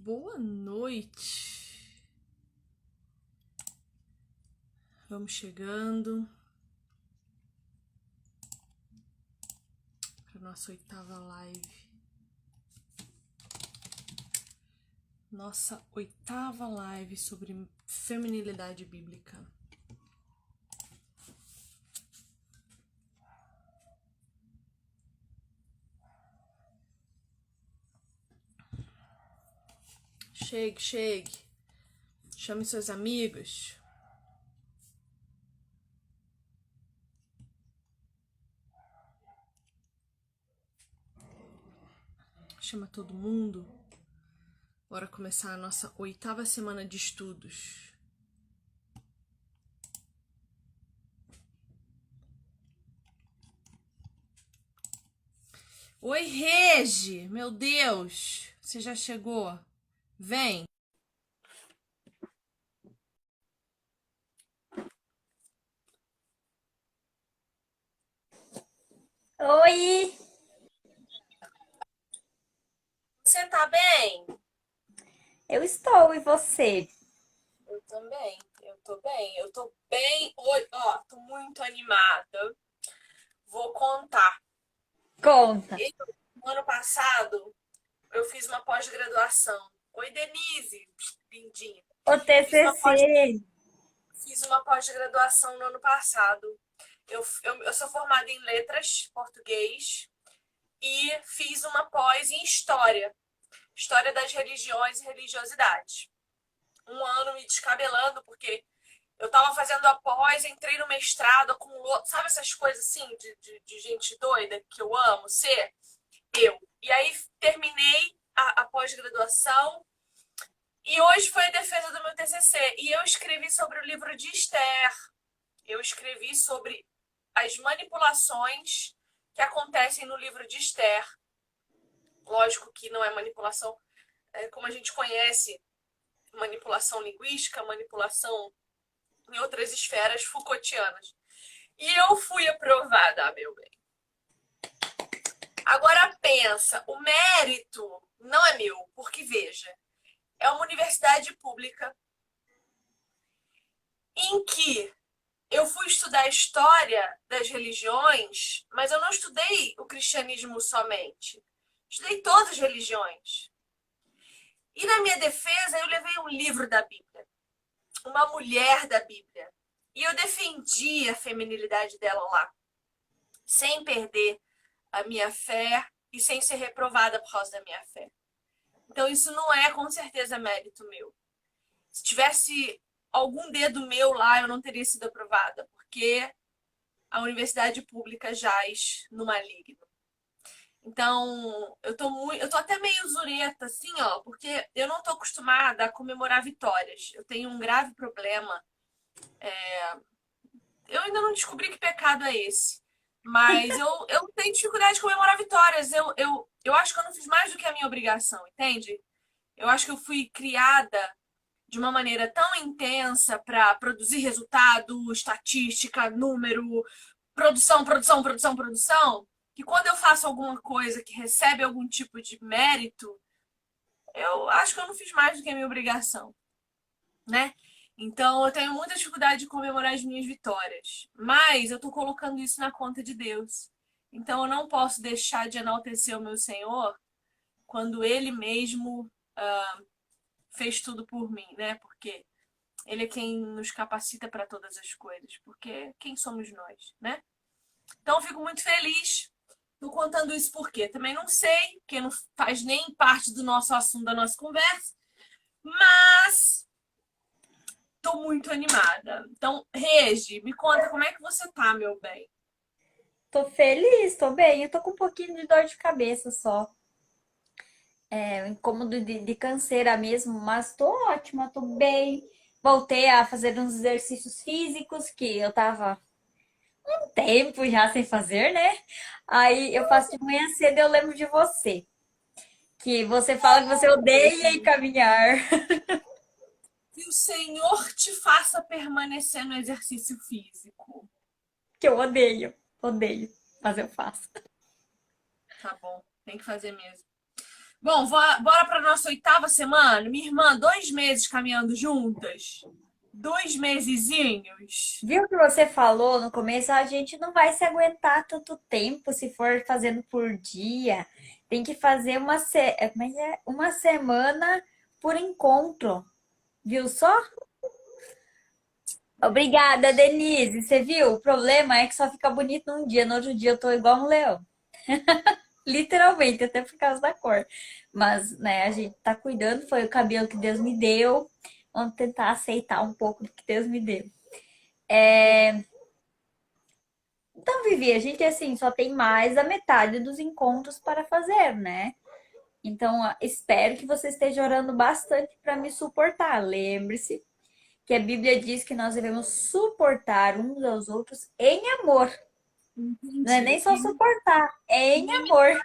Boa noite. Vamos chegando para nossa oitava live. Nossa oitava live sobre feminilidade bíblica. Chegue, chegue. Chame seus amigos. Chama todo mundo. Bora começar a nossa oitava semana de estudos. Oi, Regi! Meu Deus! Você já chegou? Vem! Oi, Você tá bem? eu estou, e você? Eu também, eu tô bem. Eu tô bem hoje, ó, tô muito animada. Vou contar. Conta. No ano passado, eu fiz uma pós-graduação. Oi, Denise, lindinha. O Fiz uma TCC. pós, fiz uma pós-graduação no ano passado. Eu sou formada em letras, português, e fiz uma pós em história, história das religiões e religiosidades. Um ano me descabelando, porque eu tava fazendo a pós, entrei no mestrado, acumulou, sabe essas coisas assim de gente doida que eu amo ser? Eu. E aí terminei a pós-graduação e hoje foi a defesa do meu TCC. E eu escrevi sobre o livro de Esther. Eu escrevi sobre as manipulações que acontecem no livro de Esther. Lógico que não é manipulação, como a gente conhece, manipulação linguística, manipulação em outras esferas Foucaultianas. E eu fui aprovada, meu bem. Agora pensa, o mérito não é meu, porque veja, é uma universidade pública em que eu fui estudar a história das religiões, mas eu não estudei o cristianismo somente. Estudei todas as religiões. E na minha defesa, eu levei um livro da Bíblia, uma mulher da Bíblia. E eu defendi a feminilidade dela lá, sem perder a minha fé e sem ser reprovada por causa da minha fé. Então, isso não é com certeza mérito meu. Se tivesse algum dedo meu lá, eu não teria sido aprovada, porque a universidade pública jaz no maligno. Então, eu tô até meio zureta, assim, ó, porque eu não tô acostumada a comemorar vitórias. Eu tenho um grave problema. Eu ainda não descobri que pecado é esse. Mas eu tenho dificuldade de comemorar vitórias. Eu acho que eu não fiz mais do que a minha obrigação, entende? Eu acho que eu fui criada de uma maneira tão intensa para produzir resultado, estatística, número, produção, produção, produção, produção, que quando eu faço alguma coisa que recebe algum tipo de mérito, eu acho que eu não fiz mais do que a minha obrigação, né? Então eu tenho muita dificuldade de comemorar as minhas vitórias, mas eu tô colocando isso na conta de Deus. Então eu não posso deixar de enaltecer o meu Senhor quando Ele mesmo fez tudo por mim, né? Porque Ele é quem nos capacita para todas as coisas, porque quem somos nós, né? Então eu fico muito feliz. Tô contando isso porque também não sei, porque não faz nem parte do nosso assunto da nossa conversa, mas tô muito animada. Então, Regi, me conta como é que você tá, meu bem? Tô feliz, tô bem. Eu tô com um pouquinho de dor de cabeça só. É um incômodo de canseira mesmo, mas tô ótima, tô bem. Voltei a fazer uns exercícios físicos que eu tava um tempo já sem fazer, né? Aí eu faço de manhã cedo e eu lembro de você. Que você fala que você odeia ir caminhar. Que o Senhor te faça permanecer no exercício físico. Que eu odeio, mas eu faço. Tá bom, tem que fazer mesmo. Bom, bora para nossa oitava semana. Minha irmã, 2 meses caminhando juntas. 2 mesezinhos. Viu o que você falou no começo? A gente não vai se aguentar tanto tempo se for fazendo por dia. Tem que fazer como é que é? Uma semana por encontro. Viu só? Obrigada, Denise. Você viu? O problema é que só fica bonito num dia, no outro dia eu tô igual um leão. Literalmente, até por causa da cor. Mas, né, a gente tá cuidando, foi o cabelo que Deus me deu. Vamos tentar aceitar um pouco do que Deus me deu. Então, Vivi, a gente assim só tem mais a metade dos encontros para fazer, né? Então, espero que você esteja orando bastante para me suportar. Lembre-se que a Bíblia diz que nós devemos suportar uns aos outros em amor. Não é nem Entendi. só suportar, é em E amor.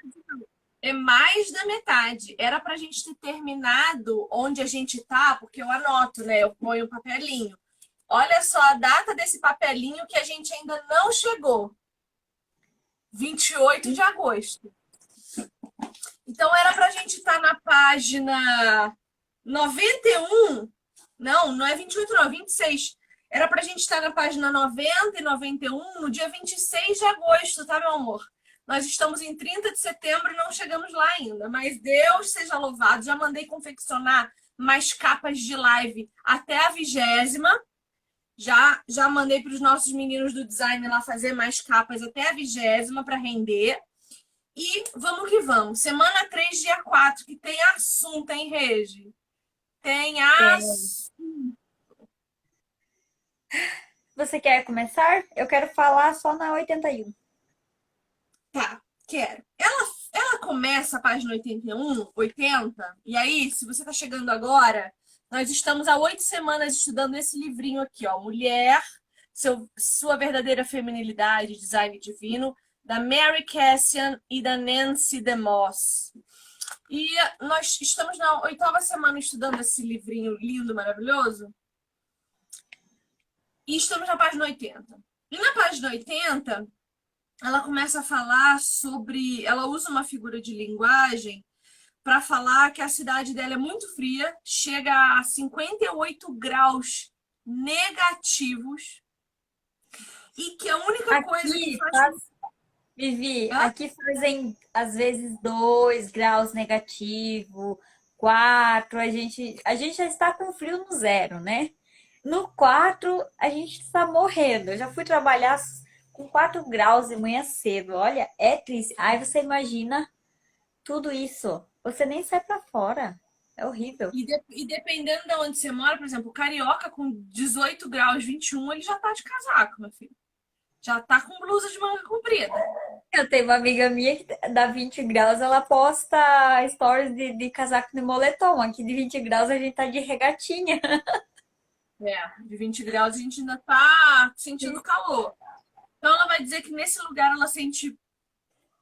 é mais da metade. Era pra gente ter terminado onde a gente tá, porque eu anoto, né? Eu ponho um papelinho. Olha só a data desse papelinho que a gente ainda não chegou. 28 de agosto. Então era pra gente estar na página 91. Não, não é 28, não, é 26. Era pra gente estar na página 90 e 91 no dia 26 de agosto, tá, meu amor? Nós estamos em 30 de setembro e não chegamos lá ainda. Mas Deus seja louvado. Já mandei confeccionar mais capas de live até a 20ª. Já mandei para os nossos meninos do design lá fazer mais capas até a 20ª para render. E vamos que vamos. Semana 3, dia 4, que tem assunto, hein, Regi? Tem É, assunto. você quer começar? Eu quero falar só na 81. Tá, quero. Ela começa a página 81, 80, e aí, se você está chegando agora, nós estamos há 8 semanas estudando esse livrinho aqui, ó. Mulher, sua verdadeira feminilidade, design divino, da Mary Cassian e da Nancy DeMoss. E nós estamos na 8ª semana estudando esse livrinho lindo, maravilhoso, e estamos na página 80. E na página 80, ela começa a falar sobre. Ela usa uma figura de linguagem para falar que a cidade dela é muito fria, chega a 58 graus negativos, e que a única coisa que Aqui faz. faz, Vivi, Hã? aqui fazem às vezes 2 graus negativo, 4. A gente já está com frio no zero, né? No 4 a gente está morrendo. Eu já fui trabalhar com 4 graus de manhã cedo. Olha, é triste. Aí você imagina tudo isso. Você nem sai pra fora. É horrível. E dependendo de onde você mora, por exemplo, o carioca com 18 graus, 21, ele já tá de casaco, meu filho. Já tá com blusa de manga comprida. Eu tenho uma amiga minha que dá 20 graus, ela posta stories de casaco de moletom. Aqui de 20 graus a gente tá de regatinha. É, de 20 graus a gente ainda tá sentindo calor. Então ela vai dizer que nesse lugar ela sente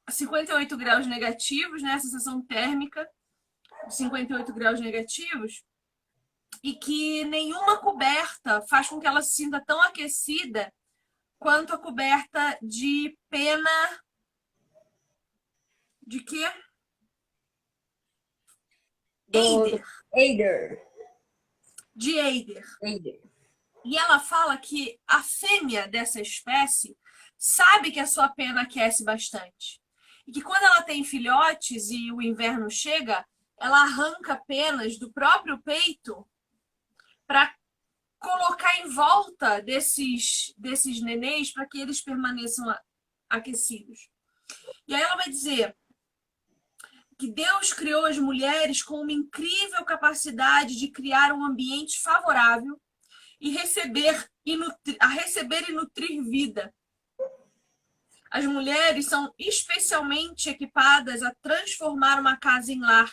58 graus negativos, né? A sensação térmica de 58 graus negativos. E que nenhuma coberta faz com que ela se sinta tão aquecida quanto a coberta de pena de quê? Do Eider. Eider. De Eider. Eider. E ela fala que a fêmea dessa espécie sabe que a sua pena aquece bastante. E que quando ela tem filhotes e o inverno chega, ela arranca penas do próprio peito para colocar em volta desses nenéns para que eles permaneçam aquecidos. E aí ela vai dizer que Deus criou as mulheres com uma incrível capacidade de criar um ambiente favorável e receber e nutrir vida. As mulheres são especialmente equipadas a transformar uma casa em lar.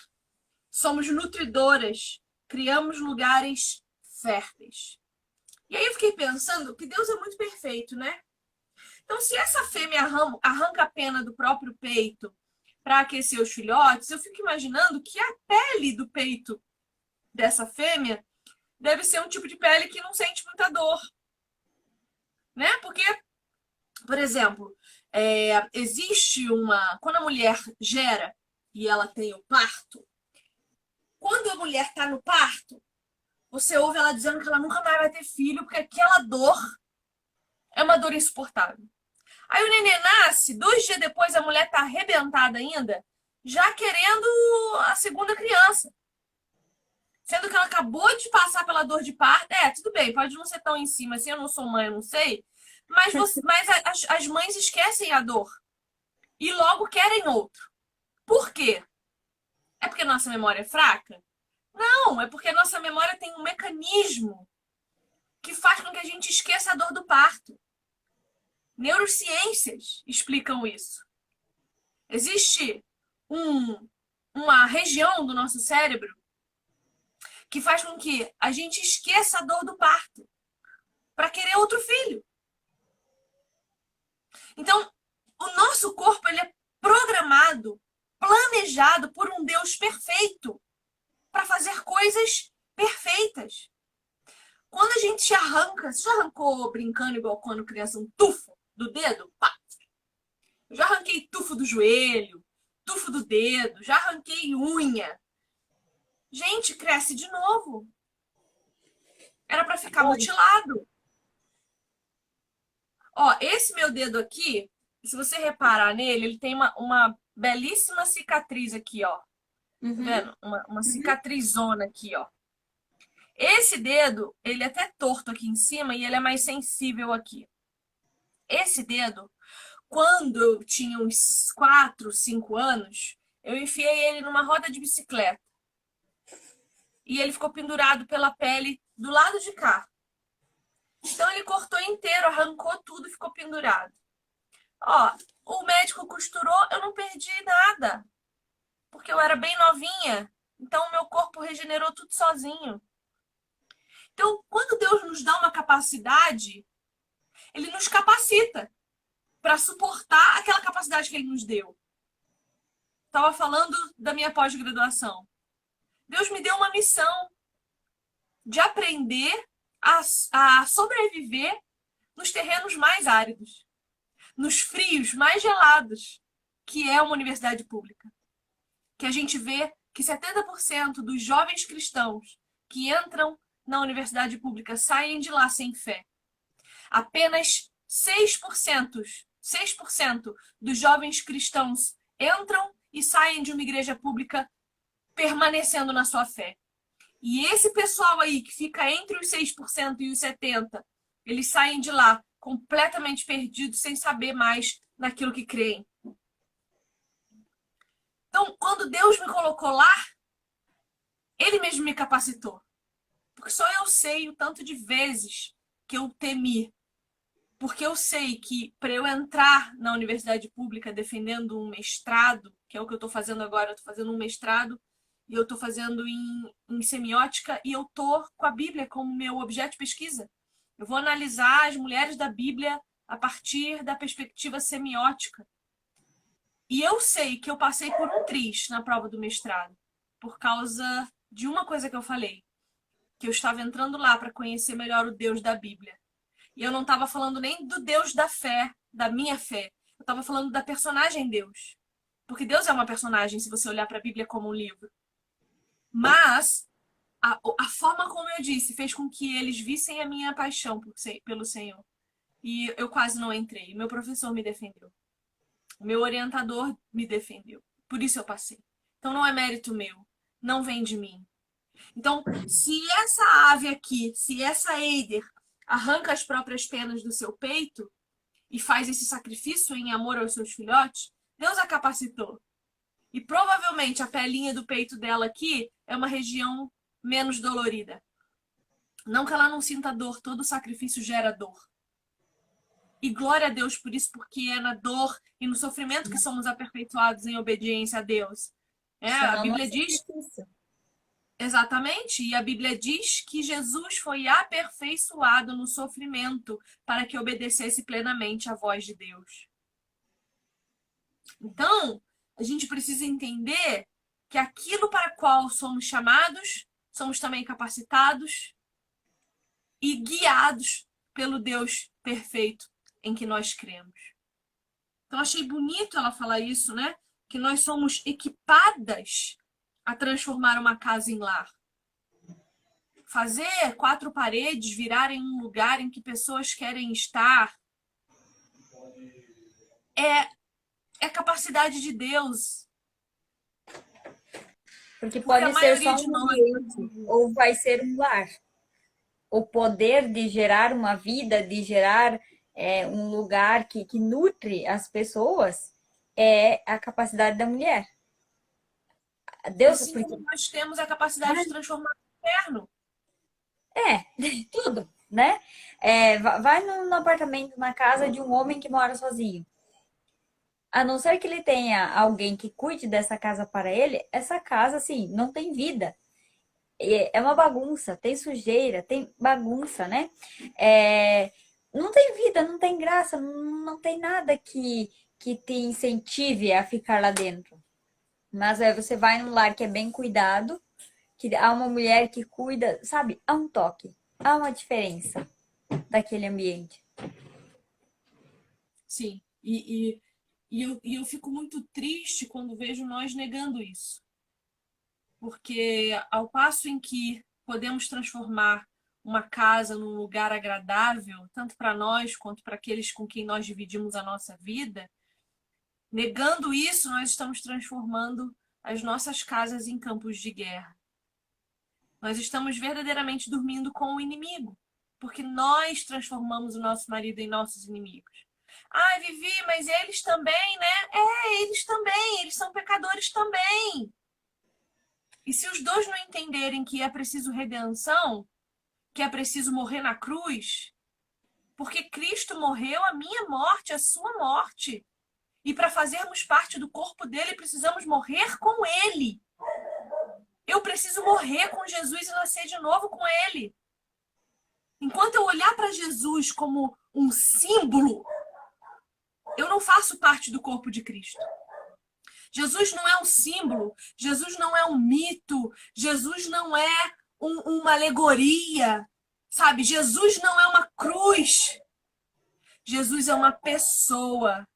Somos nutridoras, criamos lugares férteis. E aí eu fiquei pensando que Deus é muito perfeito, né? Então, se essa fêmea arranca a pena do próprio peito para aquecer os filhotes, eu fico imaginando que a pele do peito dessa fêmea deve ser um tipo de pele que não sente muita dor, né? Porque, por exemplo, existe uma. Quando a mulher gera e ela tem o parto, quando a mulher está no parto, você ouve ela dizendo que ela nunca mais vai ter filho, porque aquela dor é uma dor insuportável. Aí o neném nasce, 2 dias depois a mulher tá arrebentada ainda, já querendo a segunda criança. Sendo que ela acabou de passar pela dor de parto. Tudo bem, pode não ser tão em cima assim, eu não sou mãe, eu não sei. Mas as mães esquecem a dor e logo querem outro. Por quê? É porque nossa memória é fraca? Não, é porque nossa memória tem um mecanismo que faz com que a gente esqueça a dor do parto. Neurociências explicam isso. Existe uma região do nosso cérebro que faz com que a gente esqueça a dor do parto para querer outro filho. Então, o nosso corpo ele é programado, planejado por um Deus perfeito para fazer coisas perfeitas. Quando a gente arranca, você já arrancou brincando igual quando criança um tufo do dedo? Pá! Eu já arranquei tufo do joelho, tufo do dedo, já arranquei unha. Gente, cresce de novo. Era para ficar mutilado. Ó, esse meu dedo aqui, se você reparar nele, ele tem uma belíssima cicatriz aqui, ó. Tá Uhum. vendo? Uma cicatrizona aqui, ó. Esse dedo, ele é até torto aqui em cima e ele é mais sensível aqui. Esse dedo, quando eu tinha uns 4, 5 anos, eu enfiei ele numa roda de bicicleta. E ele ficou pendurado pela pele do lado de cá. Então ele cortou inteiro, arrancou tudo e ficou pendurado. Ó, o médico costurou, eu não perdi nada. Porque eu era bem novinha. Então o meu corpo regenerou tudo sozinho. Então, quando Deus nos dá uma capacidade, ele nos capacita para suportar aquela capacidade que ele nos deu. Estava falando da minha pós-graduação. Deus me deu uma missão de aprender a sobreviver nos terrenos mais áridos, nos frios mais gelados, que é uma universidade pública. Que a gente vê que 70% dos jovens cristãos que entram na universidade pública saem de lá sem fé. Apenas 6% dos jovens cristãos entram e saem de uma igreja pública permanecendo na sua fé. E esse pessoal aí que fica entre os 6% e os 70%, eles saem de lá completamente perdidos, sem saber mais naquilo que creem. Então, quando Deus me colocou lá, Ele mesmo me capacitou. Porque só eu sei o tanto de vezes que eu temi. Porque eu sei que para eu entrar na universidade pública defendendo um mestrado, que é o que eu estou fazendo agora, eu estou fazendo um mestrado e eu estou fazendo em semiótica e eu estou com a Bíblia como meu objeto de pesquisa. Eu vou analisar as mulheres da Bíblia a partir da perspectiva semiótica. E eu sei que eu passei por um triz na prova do mestrado, por causa de uma coisa que eu falei, que eu estava entrando lá para conhecer melhor o Deus da Bíblia. E eu não estava falando nem do Deus da fé, da minha fé. Eu estava falando da personagem Deus. Porque Deus é uma personagem, se você olhar para a Bíblia como um livro. Mas a forma como eu disse fez com que eles vissem a minha paixão pelo Senhor. E eu quase não entrei. Meu professor me defendeu. O meu orientador me defendeu. Por isso eu passei. Então não é mérito meu. Não vem de mim. Então, se essa ave aqui, se essa Eider arranca as próprias penas do seu peito e faz esse sacrifício em amor aos seus filhotes, Deus a capacitou. E provavelmente a pelinha do peito dela aqui é uma região menos dolorida. Não que ela não sinta dor, todo sacrifício gera dor. E glória a Deus por isso, porque é na dor e no sofrimento que somos aperfeiçoados em obediência a Deus. Isso A não é Bíblia diz sacrifício. exatamente, e a Bíblia diz que Jesus foi aperfeiçoado no sofrimento para que obedecesse plenamente à voz de Deus. Então, a gente precisa entender que aquilo para qual somos chamados, somos também capacitados e guiados pelo Deus perfeito em que nós cremos. Então, achei bonito ela falar isso, né? Que nós somos equipadas a transformar uma casa em lar. Fazer quatro paredes virarem um lugar em que pessoas querem estar é, é capacidade de Deus. Porque Porque a pode ser maioria só de um nós, ambiente, ou vai ser um lar. O poder de gerar uma vida, de gerar um lugar que nutre as pessoas, é a capacidade da mulher. Deus, assim porque como nós temos a capacidade de transformar o inferno. é tudo, né? Vai no apartamento, na casa de um homem que mora sozinho. A não ser que ele tenha alguém que cuide dessa casa para ele, essa casa, assim, não tem vida. É uma bagunça, tem sujeira, tem bagunça, né? É, não tem vida, não tem graça, não tem nada que te incentive a ficar lá dentro. Mas aí você vai num lar que é bem cuidado, que há uma mulher que cuida, sabe? Há um toque, há uma diferença daquele ambiente. Sim. E eu fico muito triste quando vejo nós negando isso. Porque ao passo em que podemos transformar uma casa num lugar agradável, tanto para nós quanto para aqueles com quem nós dividimos a nossa vida, negando isso, nós estamos transformando as nossas casas em campos de guerra. Nós estamos verdadeiramente dormindo com o inimigo, porque nós transformamos o nosso marido em nossos inimigos. Ai, Vivi, mas eles também, né? Eles também, eles são pecadores também. E se os dois não entenderem que é preciso redenção, que é preciso morrer na cruz, porque Cristo morreu a minha morte, a sua morte. E para fazermos parte do corpo dele, precisamos morrer com ele. Eu preciso morrer com Jesus e nascer de novo com ele. Enquanto eu olhar para Jesus como um símbolo, eu não faço parte do corpo de Cristo. Jesus não é um símbolo, Jesus não é um mito, Jesus não é uma alegoria, sabe? Jesus não é uma cruz. Jesus é uma pessoa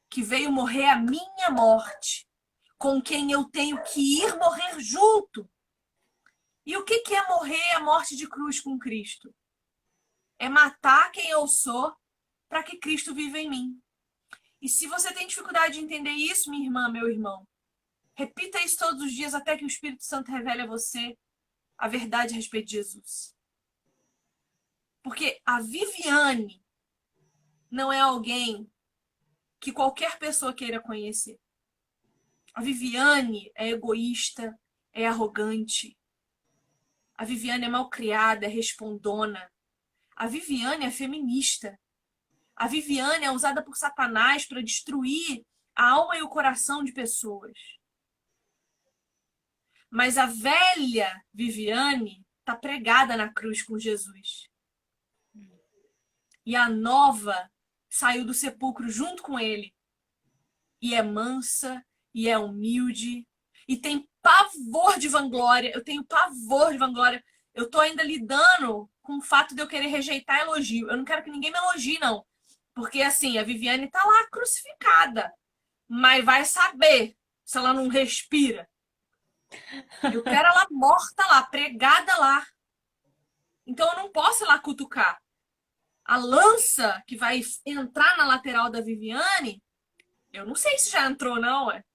que veio morrer a minha morte, com quem eu tenho que ir morrer junto. E o que é morrer a morte de cruz com Cristo? É matar quem eu sou para que Cristo viva em mim. E se você tem dificuldade de entender isso, minha irmã, meu irmão, repita isso todos os dias até que o Espírito Santo revele a você a verdade a respeito de Jesus. Porque a Viviane não é alguém que qualquer pessoa queira conhecer. A Viviane é egoísta, é arrogante. A Viviane é malcriada, é respondona. A Viviane é feminista. A Viviane é usada por Satanás para destruir a alma e o coração de pessoas. Mas a velha Viviane está pregada na cruz com Jesus. E a nova saiu do sepulcro junto com ele. E é mansa, e é humilde, e tem pavor de vanglória. Eu tenho pavor de vanglória. Eu tô ainda lidando com o fato de eu querer rejeitar elogio. Eu não quero que ninguém me elogie, não. Porque, assim, a Viviane tá lá crucificada. Mas vai saber se ela não respira. Eu quero ela morta lá, pregada lá. Então eu não posso ir lá cutucar. A lança que vai entrar na lateral da Viviane, eu não sei se já entrou, não, é.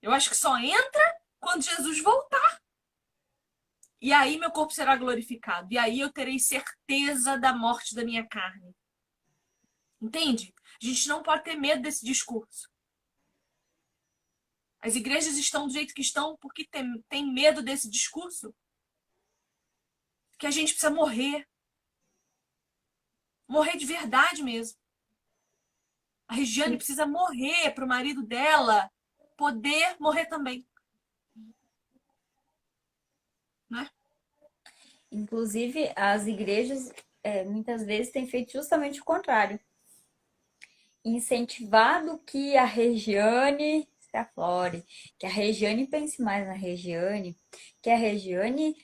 Eu acho que só entra quando Jesus voltar. E aí meu corpo será glorificado. E aí eu terei certeza da morte da minha carne. Entende? A gente não pode ter medo desse discurso. As igrejas estão do jeito que estão porque tem medo desse discurso. Que a gente precisa morrer. Morrer de verdade mesmo. A Regiane precisa morrer para o marido dela poder morrer também. Né? Inclusive, as igrejas muitas vezes têm feito justamente o contrário. Incentivado que a Regiane se aflore, que a Regiane pense mais na Regiane, que a Regiane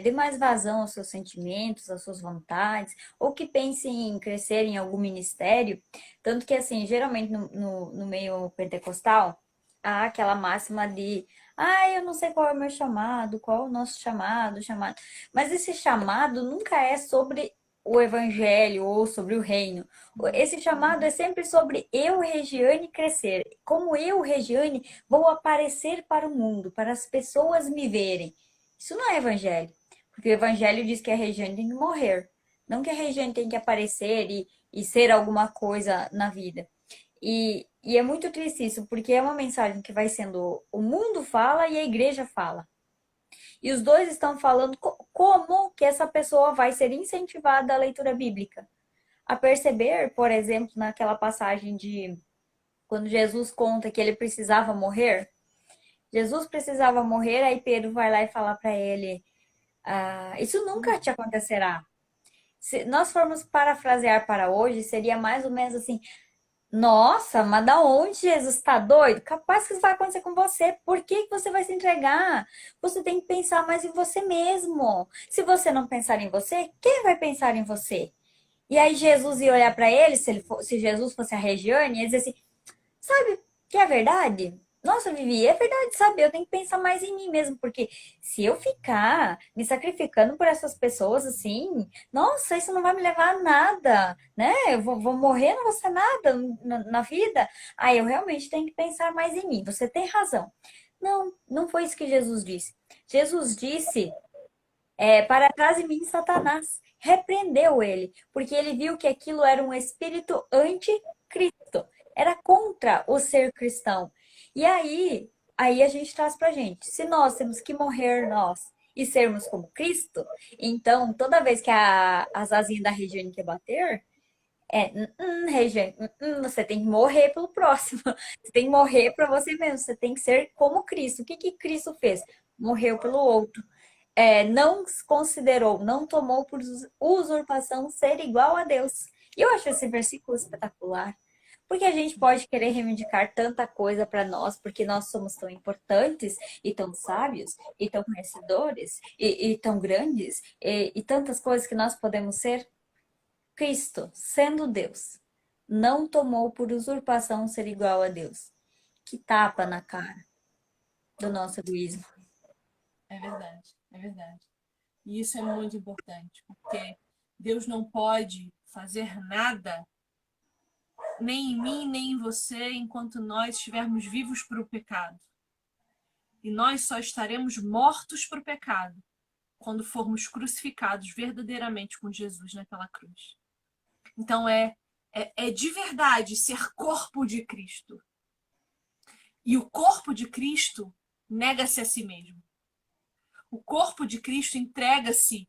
dê mais vazão aos seus sentimentos, às suas vontades, ou que pense em crescer em algum ministério. Tanto que, assim, geralmente no meio pentecostal, há aquela máxima de, ah, eu não sei qual é o meu chamado, qual é o nosso chamado, chamado. Mas esse chamado nunca é sobre o evangelho ou sobre o reino. Esse chamado é sempre sobre eu, Regiane, crescer. Como eu, Regiane, vou aparecer para o mundo, para as pessoas me verem. Isso não é evangelho. Porque o evangelho diz que a Regiane tem que morrer. Não que a Regiane tem que aparecer e ser alguma coisa na vida. E é muito triste isso, porque é uma mensagem que vai sendo o mundo fala e a igreja fala. E os dois estão falando como que essa pessoa vai ser incentivada à leitura bíblica. A perceber, por exemplo, naquela passagem de quando Jesus conta que ele precisava morrer. Jesus precisava morrer, aí Pedro vai lá e fala para ele: ah, isso nunca te acontecerá. Se nós formos parafrasear para hoje, seria mais ou menos assim: nossa, mas da onde Jesus está doido? Capaz que isso vai acontecer com você. Por que que você vai se entregar? Você tem que pensar mais em você mesmo. Se você não pensar em você, quem vai pensar em você? E aí Jesus ia olhar para ele, se Jesus fosse a Regiane, ia dizer assim, sabe que é verdade? Nossa, Vivi, é verdade, sabe? Eu tenho que pensar mais em mim mesmo, porque se eu ficar me sacrificando por essas pessoas assim, nossa, isso não vai me levar a nada, né? Eu vou morrer, não vou ser nada na vida. Aí eu realmente tenho que pensar mais em mim. Você tem razão. Não, não foi isso que Jesus disse. Jesus disse, para trás de mim, Satanás. Repreendeu ele, porque ele viu que aquilo era um espírito anticristo. Era contra o ser cristão. E aí a gente traz pra gente, se nós temos que morrer nós e sermos como Cristo, então toda vez que as asinhas da Regiane quer bater, Regiane, você tem que morrer pelo próximo. Você tem que morrer para você mesmo. Você tem que ser como Cristo. O que que Cristo fez? Morreu pelo outro. Não considerou, não tomou por usurpação ser igual a Deus. E eu acho esse versículo espetacular. Porque a gente pode querer reivindicar tanta coisa para nós, porque nós somos tão importantes e tão sábios e tão conhecedores e tão grandes e tantas coisas que nós podemos ser. Cristo, sendo Deus, não tomou por usurpação ser igual a Deus. Que tapa na cara do nosso egoísmo. É verdade, é verdade. E isso é muito importante, porque Deus não pode fazer nada, nem em mim, nem em você, enquanto nós estivermos vivos para o pecado. E nós só estaremos mortos para o pecado quando formos crucificados verdadeiramente com Jesus naquela cruz. Então é de verdade ser corpo de Cristo. E o corpo de Cristo nega-se a si mesmo. O corpo de Cristo entrega-se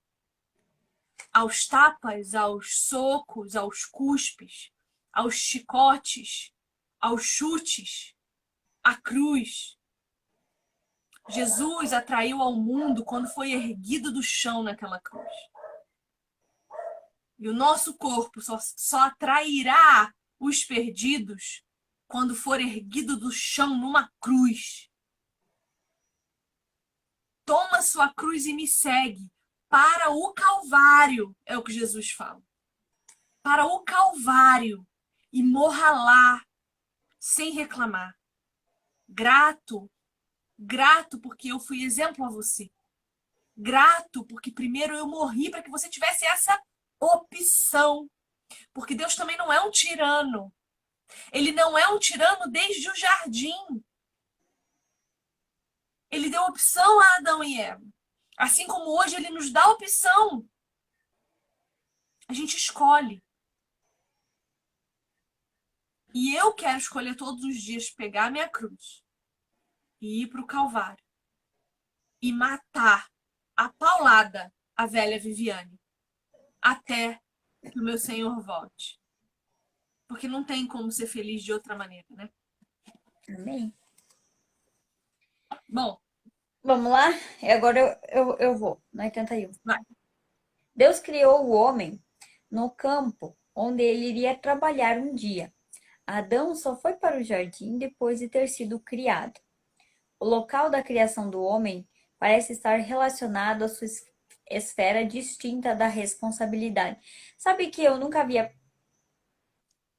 aos tapas, aos socos, aos cuspes, aos chicotes, aos chutes, à cruz. Jesus atraiu ao mundo quando foi erguido do chão naquela cruz. E o nosso corpo só atrairá os perdidos quando for erguido do chão numa cruz. Toma sua cruz e me segue para o Calvário, é o que Jesus fala. Para o Calvário e morra lá, sem reclamar. Grato, grato porque eu fui exemplo a você. Grato porque primeiro eu morri para que você tivesse essa opção. Porque Deus também não é um tirano. Ele não é um tirano desde o jardim. Ele deu opção a Adão e Eva. Assim como hoje ele nos dá opção. A gente escolhe. E eu quero escolher todos os dias pegar a minha cruz e ir para o Calvário e matar a paulada a velha Viviane até que o meu Senhor volte. Porque não tem como ser feliz de outra maneira, né? Amém. Bom, Vamos lá? Agora eu vou, no 81. vai. Deus criou o homem no campo onde ele iria trabalhar um dia. Adão só foi para o jardim depois de ter sido criado. O local da criação do homem parece estar relacionado à sua esfera distinta da responsabilidade. Sabe que eu nunca havia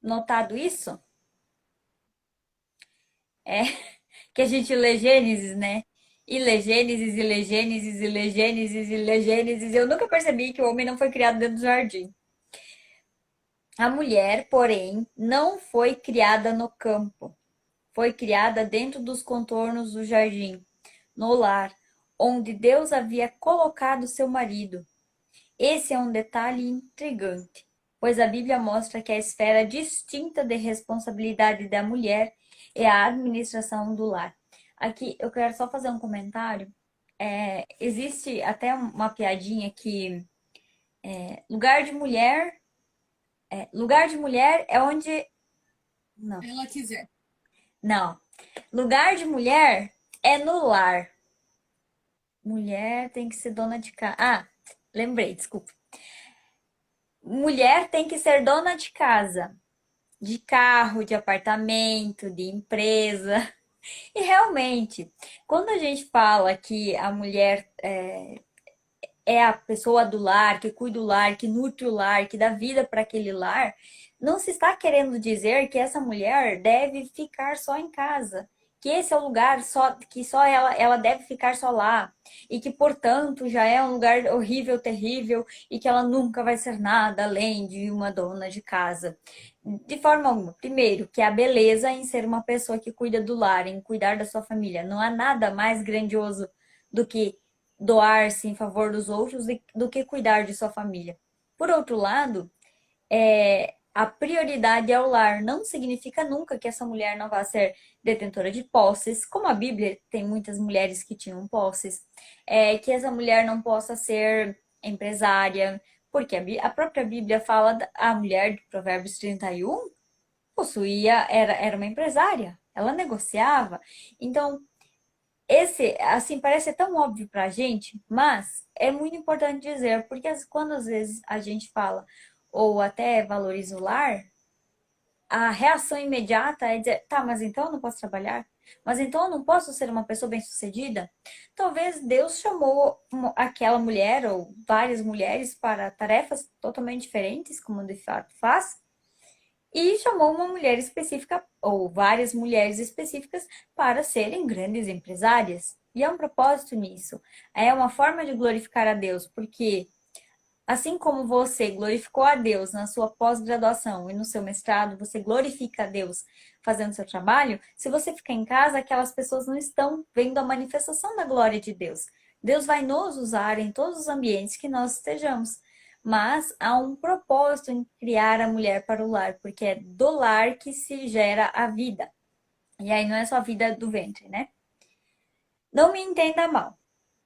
notado isso? que a gente lê Gênesis, né? E lê Gênesis, e lê Gênesis, e lê Gênesis, e lê Gênesis. Eu nunca percebi que o homem não foi criado dentro do jardim. A mulher, porém, não foi criada no campo. Foi criada dentro dos contornos do jardim, no lar, onde Deus havia colocado seu marido. Esse é um detalhe intrigante, pois a Bíblia mostra que a esfera distinta de responsabilidade da mulher é a administração do lar. Aqui eu quero só fazer um comentário. Existe até uma piadinha que lugar de mulher, lugar de mulher é onde. Não, Ela quiser. não. Lugar de mulher é no lar. Mulher tem que ser dona de casa. Ah, lembrei, desculpa. Mulher tem que ser dona de casa, de carro, de apartamento, de empresa. E realmente, quando a gente fala que a mulher é a pessoa do lar, que cuida do lar, que nutre o lar, que dá vida para aquele lar, não se está querendo dizer que essa mulher deve ficar só em casa, que esse é o lugar só que só ela deve ficar só lá e que portanto já é um lugar horrível, terrível e que ela nunca vai ser nada além de uma dona de casa. De forma alguma. Primeiro, que a beleza em ser uma pessoa que cuida do lar, em cuidar da sua família. Não há nada mais grandioso do que doar-se em favor dos outros do que cuidar de sua família. Por outro lado, a prioridade é o lar. Não significa nunca que essa mulher não vá ser detentora de posses, como a Bíblia tem muitas mulheres que tinham posses, que essa mulher não possa ser empresária, porque a própria Bíblia fala a mulher de Provérbios 31 possuía, era uma empresária, ela negociava. Então, esse, assim, parece tão óbvio pra gente, mas é muito importante dizer, porque quando às vezes a gente fala ou até valoriza o lar, a reação imediata é dizer, tá, mas então eu não posso trabalhar? Mas então eu não posso ser uma pessoa bem-sucedida? Talvez Deus chamou aquela mulher ou várias mulheres para tarefas totalmente diferentes, como de fato faz, e chamou uma mulher específica, ou várias mulheres específicas, para serem grandes empresárias. E há um propósito nisso. É uma forma de glorificar a Deus, porque assim como você glorificou a Deus na sua pós-graduação e no seu mestrado, você glorifica a Deus fazendo seu trabalho, se você ficar em casa, aquelas pessoas não estão vendo a manifestação da glória de Deus. Deus vai nos usar em todos os ambientes que nós estejamos. Mas há um propósito em criar a mulher para o lar, porque é do lar que se gera a vida. E aí não é só a vida do ventre, né? Não me entenda mal,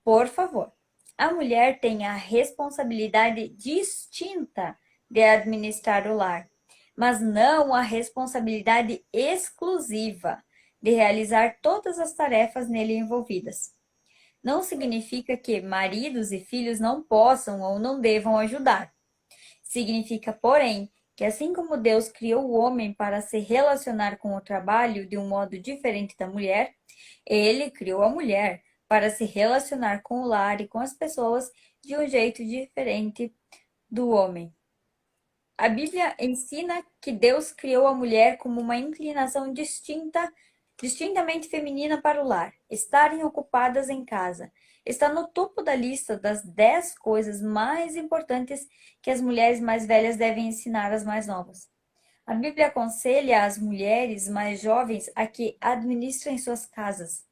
por favor. A mulher tem a responsabilidade distinta de administrar o lar, mas não a responsabilidade exclusiva de realizar todas as tarefas nele envolvidas. Não significa que maridos e filhos não possam ou não devam ajudar. Significa, porém, que assim como Deus criou o homem para se relacionar com o trabalho de um modo diferente da mulher, ele criou a mulher para se relacionar com o lar e com as pessoas de um jeito diferente do homem. A Bíblia ensina que Deus criou a mulher como uma inclinação distinta, distintamente feminina para o lar, estarem ocupadas em casa. Está no topo da lista das 10 coisas mais importantes que as mulheres mais velhas devem ensinar às mais novas. A Bíblia aconselha as mulheres mais jovens a que administrem suas casas.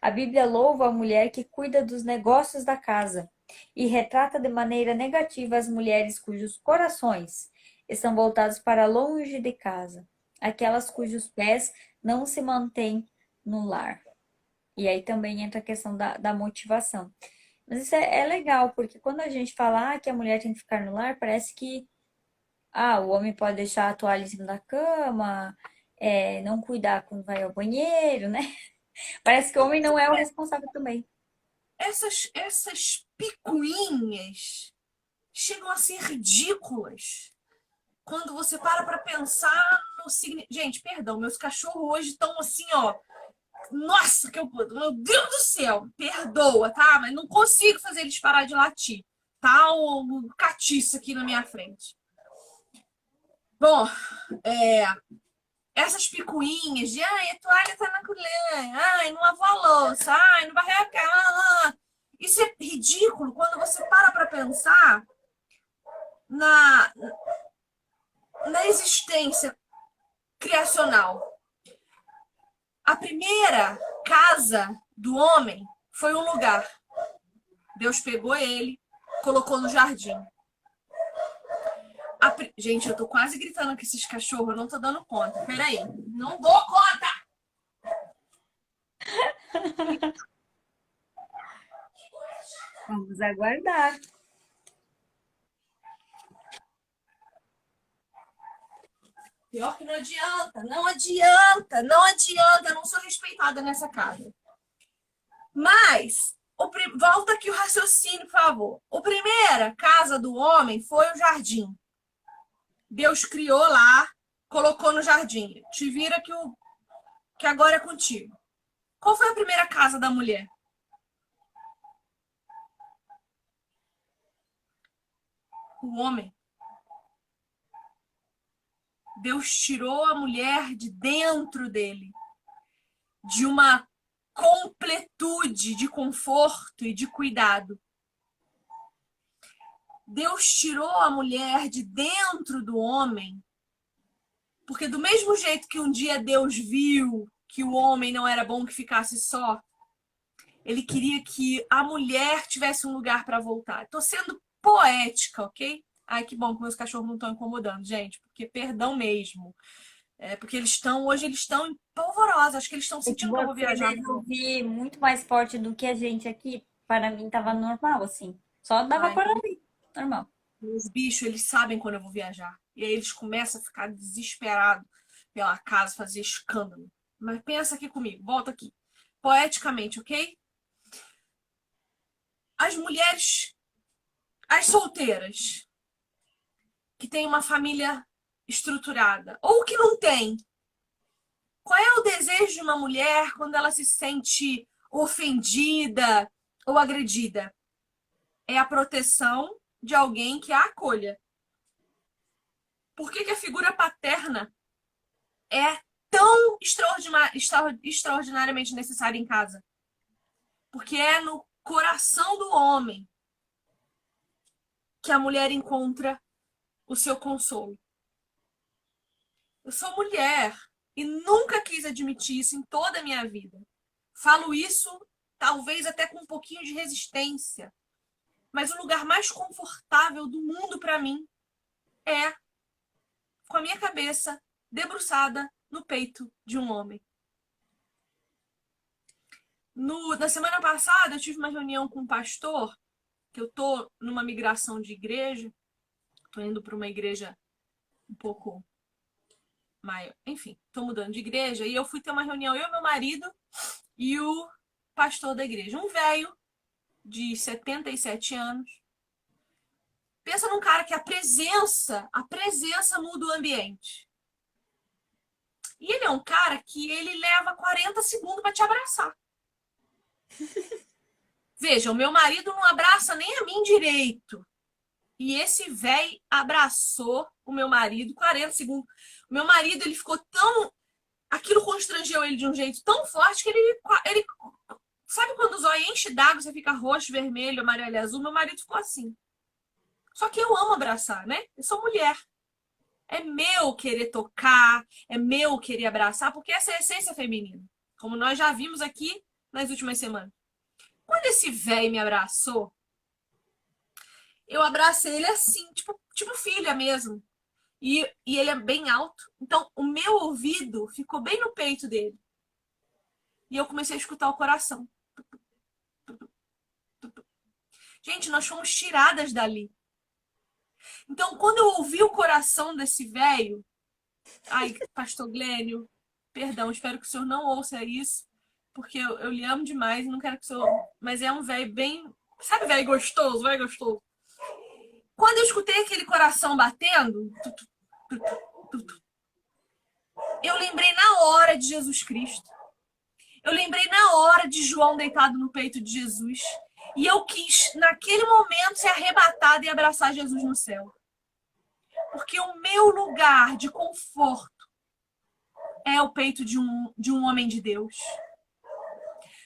A Bíblia louva a mulher que cuida dos negócios da casa e retrata de maneira negativa as mulheres cujos corações estão voltados para longe de casa, aquelas cujos pés não se mantêm no lar. E aí também entra a questão da motivação. Mas isso é legal, porque quando a gente fala que a mulher tem que ficar no lar, parece que o homem pode deixar a toalha em cima da cama, não cuidar quando vai ao banheiro, né? Parece que o homem não é o responsável também. Essas picuinhas chegam a ser ridículas quando você para pensar no significado. Gente, perdão, meus cachorros hoje estão assim, ó. Nossa, meu Deus do céu, perdoa, tá? Mas não consigo fazer eles parar de latir. Tá o catiço aqui na minha frente. Bom, essas picuinhas de ai, a toalha tá na colher, ai, não lavou a louça, ai, não varreu a cama. Isso é ridículo quando você para pensar na, na existência criacional. A primeira casa do homem foi um lugar. Deus pegou ele, colocou no jardim. Gente, eu tô quase gritando com esses cachorros, eu não tô dando conta. Peraí, não dou conta! Vamos aguardar. Pior que não adianta, não adianta, não adianta, eu não sou respeitada nessa casa. Mas, volta aqui o raciocínio, por favor. A primeira casa do homem foi o jardim. Deus criou lá, colocou no jardim. Te vira que agora é contigo. Qual foi a primeira casa da mulher? O homem. Deus tirou a mulher de dentro dele, de uma completude de conforto e de cuidado. Deus tirou a mulher de dentro do homem, porque do mesmo jeito que um dia Deus viu que o homem não era bom que ficasse só, ele queria que a mulher tivesse um lugar para voltar. Estou sendo poética, ok? Ai, que bom que meus cachorros não estão incomodando, gente, porque perdão mesmo. Porque hoje eles estão polvorosos, acho que eles estão É que sentindo que eu vou você viajar. deve ouvir muito mais forte do que a gente aqui. Para mim tava normal, assim. Só dava Ai, para ouvir. Normal. os bichos, eles sabem quando eu vou viajar. E aí eles começam a ficar desesperados pela casa, fazer escândalo. Mas pensa aqui comigo, volta aqui. Poeticamente, ok? As mulheres, as solteiras, que têm uma família estruturada, ou que não tem. Qual é o desejo de uma mulher quando ela se sente ofendida ou agredida? É a proteção de alguém que a acolha. Por que a figura paterna é tão extraordinariamente necessária em casa? Porque é no coração do homem que a mulher encontra o seu consolo. Eu sou mulher e nunca quis admitir isso em toda a minha vida. Falo isso talvez até com um pouquinho de resistência, mas o lugar mais confortável do mundo para mim é com a minha cabeça debruçada no peito de um homem. Na semana passada, eu tive uma reunião com um pastor, que eu tô numa migração de igreja, tô indo para uma igreja um pouco maior, enfim, tô mudando de igreja, e eu fui ter uma reunião, eu, meu marido e o pastor da igreja, um velho de 77 anos. Pensa num cara que a presença muda o ambiente. E ele é um cara que ele leva 40 segundos para te abraçar. Veja, o meu marido não abraça nem a mim direito. E esse velho abraçou o meu marido 40 segundos. O meu marido, ele ficou tão... Aquilo constrangeu ele de um jeito tão forte que ele... Sabe quando os olhos enchem d'água, você fica roxo, vermelho, amarelo e azul? Meu marido ficou assim. Só que eu amo abraçar, né? Eu sou mulher. É meu querer tocar, é meu querer abraçar, porque essa é a essência feminina. Como nós já vimos aqui nas últimas semanas. Quando esse velho me abraçou, eu abracei ele assim, tipo filha mesmo. E ele é bem alto. Então, o meu ouvido ficou bem no peito dele. E eu comecei a escutar o coração. Gente, nós fomos tiradas dali. Então, quando eu ouvi o coração desse velho... Ai, pastor Glênio, perdão, espero que o senhor não ouça isso, porque eu lhe amo demais e não quero que o senhor... Mas é um velho bem... Sabe velho gostoso? Velho gostoso. Quando eu escutei aquele coração batendo, eu lembrei na hora de Jesus Cristo. Eu lembrei na hora de João deitado no peito de Jesus. E eu quis, naquele momento, ser arrebatada e abraçar Jesus no céu. Porque o meu lugar de conforto é o peito de um homem de Deus.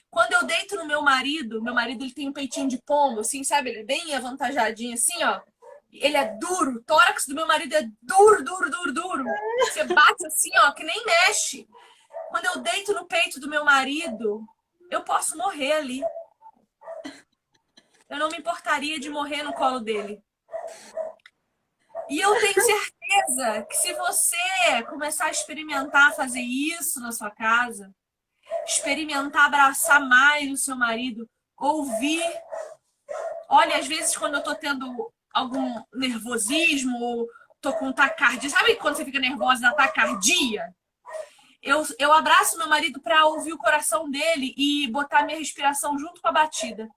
Quando eu deito no meu marido ele tem um peitinho de pombo, assim, sabe? Ele é bem avantajadinho, assim, ó. Ele é duro, o tórax do meu marido é duro, duro, duro, duro. Você bate assim, ó, que nem mexe. Quando eu deito no peito do meu marido, eu posso morrer ali. Eu não me importaria de morrer no colo dele. E eu tenho certeza que se você começar a experimentar fazer isso na sua casa, experimentar abraçar mais o seu marido, ouvir. Olha, às vezes quando eu tô tendo algum nervosismo, ou tô com taquicardia, sabe quando você fica nervosa da taquicardia? Eu abraço meu marido para ouvir o coração dele e botar minha respiração junto com a batida.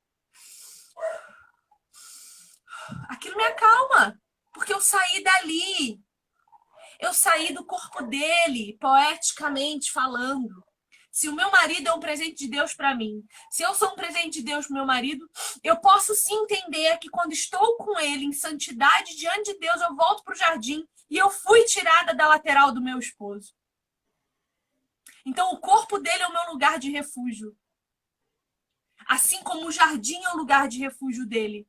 Aquilo me acalma, porque eu saí dali. Eu saí do corpo dele, poeticamente falando. Se o meu marido é um presente de Deus para mim, se eu sou um presente de Deus para meu marido, eu posso sim entender que quando estou com ele em santidade diante de Deus, eu volto para o jardim e eu fui tirada da lateral do meu esposo. Então o corpo dele é o meu lugar de refúgio. Assim como o jardim é o lugar de refúgio dele.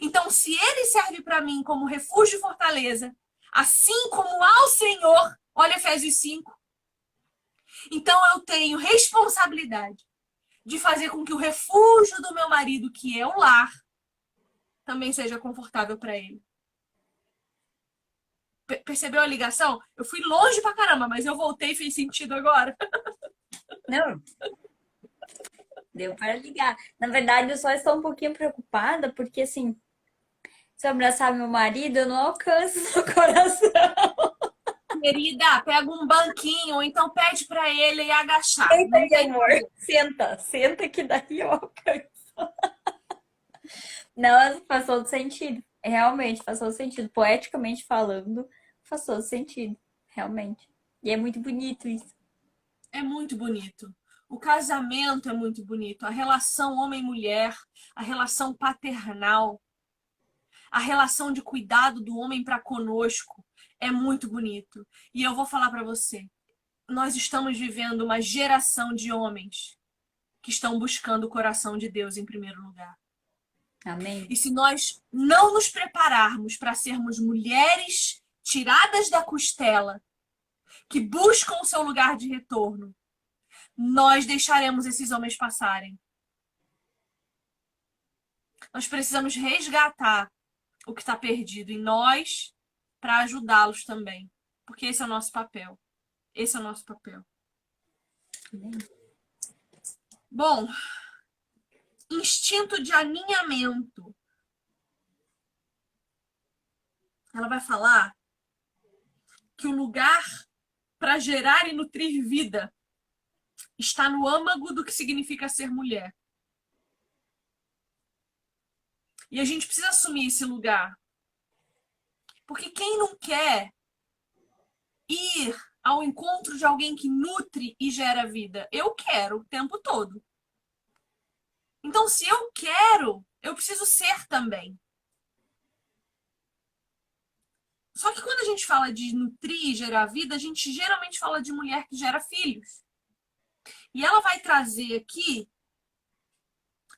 Então, se ele serve para mim como refúgio e fortaleza, assim como ao Senhor, olha Efésios 5, então eu tenho responsabilidade de fazer com que o refúgio do meu marido, que é o lar, também seja confortável para ele. Percebeu a ligação? Eu fui longe pra caramba, mas eu voltei e fez sentido agora. Não, deu para ligar. Na verdade, eu só estou um pouquinho preocupada porque, assim, se eu abraçar meu marido, eu não alcanço no coração. Querida, pega um banquinho, ou então pede para ele agachar. Senta Não aí, tem amor. problema. Senta, senta que daí eu alcanço. Não, faz todo sentido. Realmente faz todo sentido. Poeticamente falando, faz todo sentido. Realmente. E é muito bonito isso. É muito bonito. O casamento é muito bonito. A relação homem-mulher, a relação paternal, a relação de cuidado do homem para conosco é muito bonito. E eu vou falar para você, nós estamos vivendo uma geração de homens que estão buscando o coração de Deus em primeiro lugar. Amém? E se nós não nos prepararmos para sermos mulheres tiradas da costela, que buscam o seu lugar de retorno, nós deixaremos esses homens passarem. Nós precisamos resgatar o que está perdido em nós para ajudá-los também. Porque esse é o nosso papel. Esse é o nosso papel. Amém. Bom, instinto de aninhamento. Ela vai falar que o lugar para gerar e nutrir vida está no âmago do que significa ser mulher. E a gente precisa assumir esse lugar. Porque quem não quer ir ao encontro de alguém que nutre e gera vida? Eu quero o tempo todo. Então, se eu quero, eu preciso ser também. Só que quando a gente fala de nutrir e gerar vida, a gente geralmente fala de mulher que gera filhos. E ela vai trazer aqui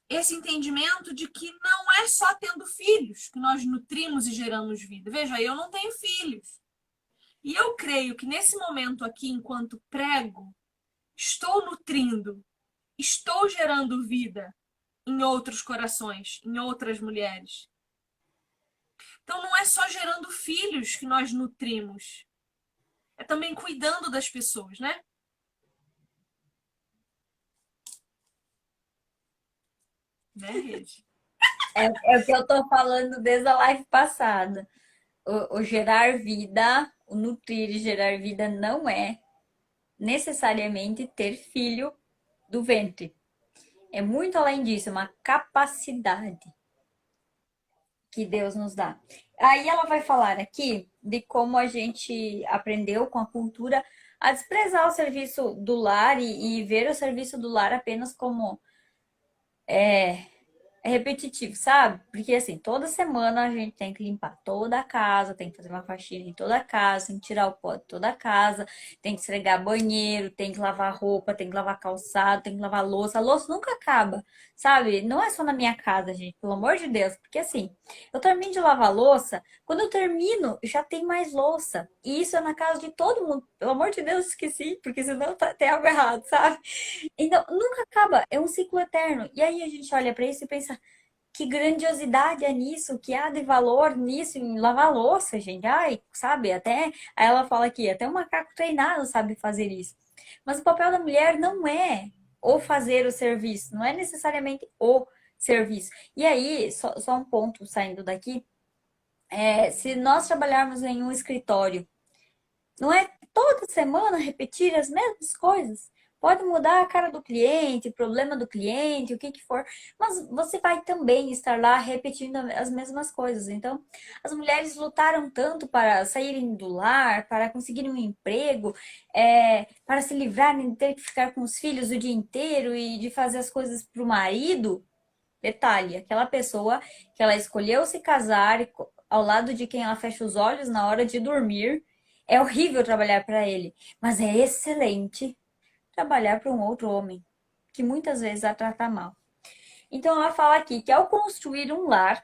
esse entendimento de que não é só tendo filhos que nós nutrimos e geramos vida. Veja, eu não tenho filhos. E eu creio que nesse momento aqui, enquanto prego, estou nutrindo, estou gerando vida em outros corações, em outras mulheres. Então não é só gerando filhos que nós nutrimos, é também cuidando das pessoas, né? Né, Rede? É o que eu tô falando desde a live passada. O gerar vida, o nutrir e gerar vida não é necessariamente ter filho do ventre. É muito além disso, é uma capacidade que Deus nos dá. Aí ela vai falar aqui de como a gente aprendeu com a cultura a desprezar o serviço do lar e ver o serviço do lar apenas como é repetitivo, sabe? Porque assim, toda semana a gente tem que limpar toda a casa, tem que fazer uma faxina em toda a casa, tem que tirar o pó de toda a casa, tem que esfregar banheiro, tem que lavar roupa, tem que lavar calçado, tem que lavar louça. A louça nunca acaba, sabe? Não é só na minha casa, gente, pelo amor de Deus. Porque assim, eu termino de lavar louça, quando eu termino, já tem mais louça. E isso é na casa de todo mundo. Pelo amor de Deus, esqueci, porque senão tem algo errado, sabe? Então, nunca acaba, é um ciclo eterno. E aí a gente olha para isso e pensa, que grandiosidade é nisso, que há de valor nisso, em lavar louça, gente. Ai, sabe, até, aí ela fala aqui, até um macaco treinado sabe fazer isso. Mas o papel da mulher não é o fazer o serviço, não é necessariamente o serviço. E aí, só um ponto saindo daqui, se nós trabalharmos em um escritório, não é toda semana repetir as mesmas coisas. Pode mudar a cara do cliente, o problema do cliente, o que que for, mas você vai também estar lá repetindo as mesmas coisas. Então, as mulheres lutaram tanto para saírem do lar, para conseguirem um emprego, para se livrarem de ter que ficar com os filhos o dia inteiro e de fazer as coisas para o marido. Detalhe, aquela pessoa que ela escolheu se casar ao lado de quem ela fecha os olhos na hora de dormir. É horrível trabalhar para ele, mas é excelente trabalhar para um outro homem, que muitas vezes a trata mal. Então ela fala aqui que ao construir um lar,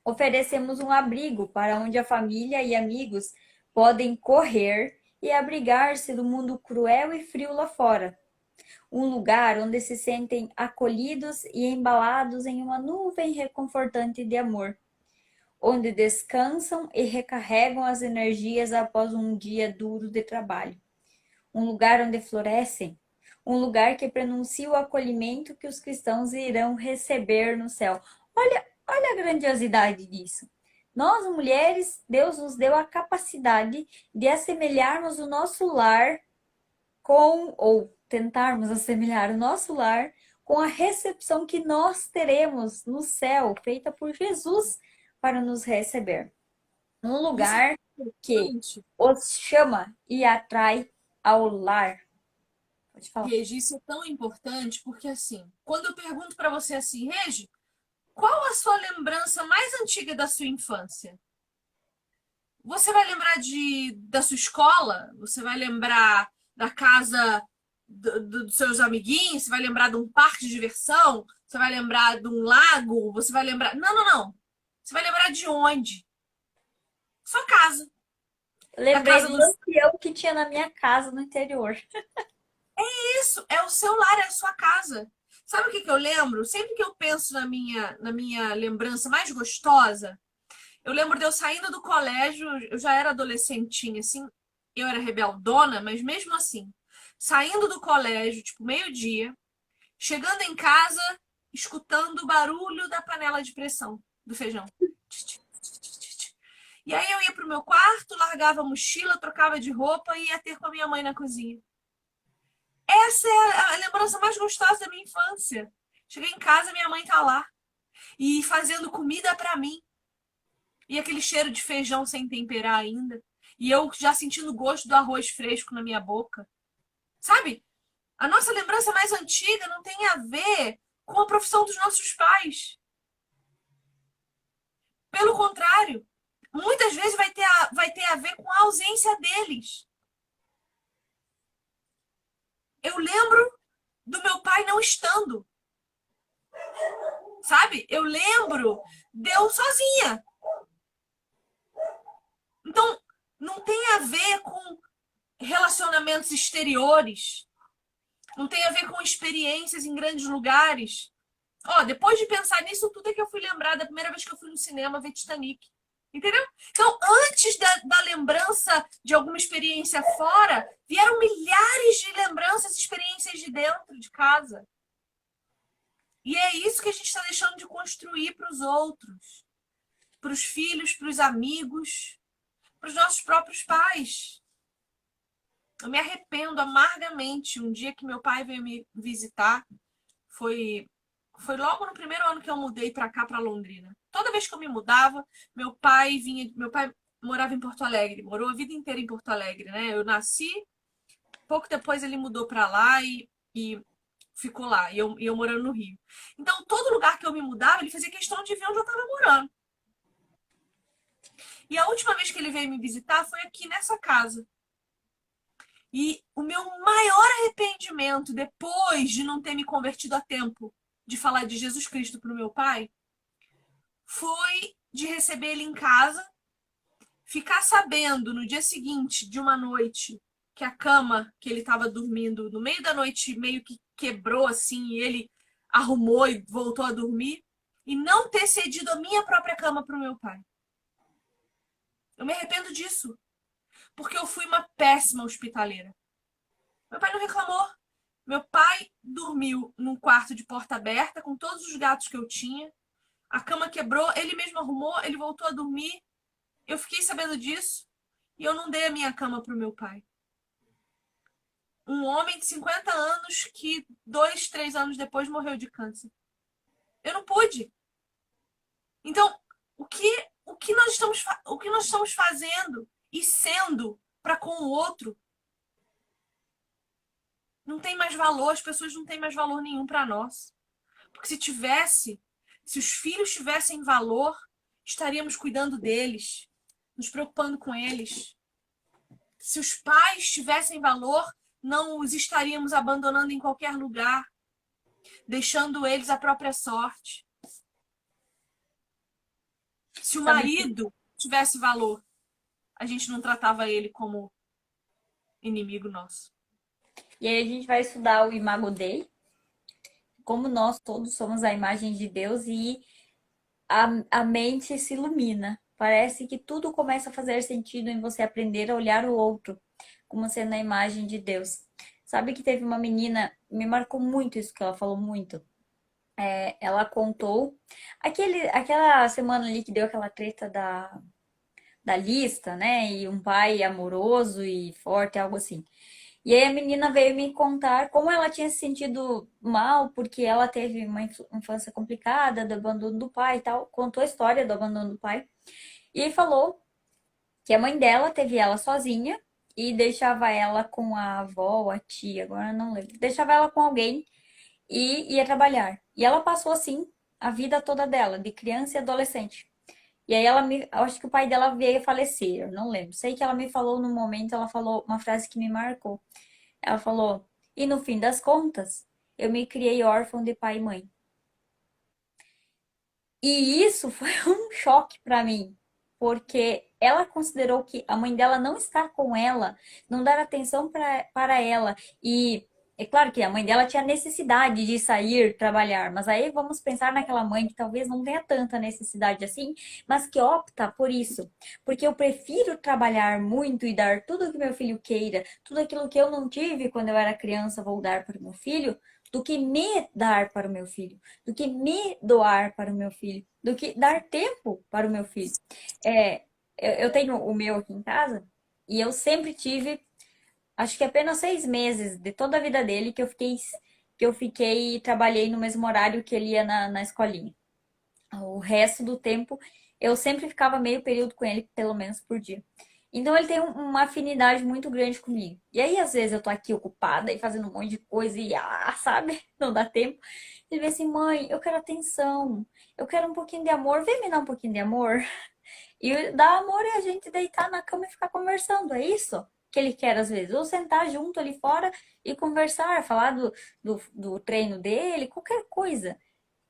oferecemos um abrigo para onde a família e amigos podem correr e abrigar-se do mundo cruel e frio lá fora. Um lugar onde se sentem acolhidos e embalados em uma nuvem reconfortante de amor, onde descansam e recarregam as energias após um dia duro de trabalho. Um lugar onde florescem, um lugar que prenuncia o acolhimento que os cristãos irão receber no céu. Olha a grandiosidade disso. Nós, mulheres, Deus nos deu a capacidade de assemelharmos o nosso lar ou tentarmos assemelhar o nosso lar com a recepção que nós teremos no céu, feita por Jesus para nos receber. Um Isso é lugar que importante. os chama e atrai ao lar. Pode falar. Regi, isso é tão importante porque, assim, quando eu pergunto para você assim, Regi, qual a sua lembrança mais antiga da sua infância? Você vai lembrar da sua escola? Você vai lembrar da casa dos seus amiguinhos? Você vai lembrar de um parque de diversão? Você vai lembrar de um lago? Você vai lembrar. Não, não, não. Você vai lembrar de onde? Sua casa. Da Lembrei casa do dos. lampião que tinha na minha casa no interior. Isso, é o seu lar, é a sua casa. Sabe o que que eu lembro? Sempre que eu penso na minha lembrança mais gostosa, eu lembro de eu saindo do colégio, eu já era adolescentinha, assim, eu era rebeldona, mas mesmo assim, saindo do colégio, tipo, meio-dia, chegando em casa, escutando o barulho da panela de pressão do feijão. E aí eu ia pro meu quarto, largava a mochila, trocava de roupa e ia ter com a minha mãe na cozinha. Essa é a lembrança mais gostosa da minha infância. Cheguei em casa, minha mãe tá lá e fazendo comida para mim. E aquele cheiro de feijão sem temperar ainda. E eu já sentindo o gosto do arroz fresco na minha boca. Sabe? A nossa lembrança mais antiga não tem a ver com a profissão dos nossos pais. Pelo contrário, muitas vezes vai ter a ver com a ausência deles. Eu lembro do meu pai não estando. Sabe? Eu lembro de eu sozinha. Então, não tem a ver com relacionamentos exteriores. Não tem a ver com experiências em grandes lugares. Ó, depois de pensar nisso tudo é que eu fui lembrar da primeira vez que eu fui no cinema ver Titanic. Entendeu? Então, antes da lembrança de alguma experiência fora, vieram milhares de lembranças, experiências de dentro de casa. E é isso que a gente está deixando de construir para os outros, para os filhos, para os amigos, para os nossos próprios pais. Eu me arrependo amargamente. Um dia que meu pai veio me visitar, foi, foi logo no primeiro ano que eu mudei para cá, para Londrina. Toda vez que eu me mudava, meu pai vinha. Meu pai morava em Porto Alegre, morou a vida inteira em Porto Alegre, né? Eu nasci, pouco depois ele mudou para lá e ficou lá, e eu morando no Rio. Então, todo lugar que eu me mudava, ele fazia questão de ver onde eu estava morando. E a última vez que ele veio me visitar foi aqui nessa casa. E o meu maior arrependimento, depois de não ter me convertido a tempo de falar de Jesus Cristo para o meu pai, foi de receber ele em casa, ficar sabendo no dia seguinte de uma noite que a cama que ele estava dormindo no meio da noite meio que quebrou assim, e ele arrumou e voltou a dormir, e não ter cedido a minha própria cama para o meu pai. Eu me arrependo disso, porque eu fui uma péssima hospitaleira. Meu pai não reclamou. Meu pai dormiu num quarto de porta aberta com todos os gatos que eu tinha. A cama quebrou, ele mesmo arrumou, ele voltou a dormir. Eu fiquei sabendo disso e eu não dei a minha cama para o meu pai. Um homem de 50 anos que 2, 3 anos depois morreu de câncer. Eu não pude. Então, o que nós estamos fazendo e sendo para com o outro não tem mais valor, as pessoas não têm mais valor nenhum para nós. Porque se os filhos tivessem valor, estaríamos cuidando deles, nos preocupando com eles. Se os pais tivessem valor, não os estaríamos abandonando em qualquer lugar, deixando eles à própria sorte. Se o Sabe que... marido tivesse valor, a gente não tratava ele como inimigo nosso. E aí a gente vai estudar o Imago Dei, como nós todos somos a imagem de Deus e a mente se ilumina. Parece que tudo começa a fazer sentido em você aprender a olhar o outro como sendo a imagem de Deus. Sabe que teve uma menina, me marcou muito isso que ela falou muito. Ela contou aquela semana ali que deu aquela treta da lista, né? E um pai amoroso e forte, algo assim. E aí a menina veio me contar como ela tinha se sentido mal, porque ela teve uma infância complicada, do abandono do pai e tal. Contou a história do abandono do pai. E aí falou que a mãe dela teve ela sozinha e deixava ela com a avó, a tia, agora eu não lembro. Deixava ela com alguém e ia trabalhar. E ela passou assim a vida toda dela, de criança e adolescente. E aí eu acho que o pai dela veio a falecer, eu não lembro. Sei que ela me falou no momento, ela falou uma frase que me marcou. Ela falou: "E no fim das contas, eu me criei órfã de pai e mãe". E isso foi um choque para mim, porque ela considerou que a mãe dela não estar com ela, não dar atenção para ela. E é claro que a mãe dela tinha necessidade de sair trabalhar, mas aí vamos pensar naquela mãe que talvez não tenha tanta necessidade assim, mas que opta por isso. Porque eu prefiro trabalhar muito e dar tudo que meu filho queira, tudo aquilo que eu não tive quando eu era criança, vou dar para o meu filho, do que me dar para o meu filho, do que me doar para o meu filho, do que dar tempo para o meu filho. É, eu tenho o meu aqui em casa e eu sempre tive, acho que apenas 6 meses de toda a vida dele que eu fiquei e trabalhei no mesmo horário que ele ia na escolinha. O resto do tempo eu sempre ficava meio período com ele, pelo menos por dia. Então ele tem uma afinidade muito grande comigo. E aí, às vezes, eu tô aqui ocupada e fazendo um monte de coisa e, sabe, não dá tempo. Ele vê assim, mãe, eu quero atenção, eu quero um pouquinho de amor, vem me dar um pouquinho de amor. E dar amor é a gente deitar na cama e ficar conversando, é isso que ele quer às vezes. Ou sentar junto ali fora e conversar, falar do treino dele, qualquer coisa.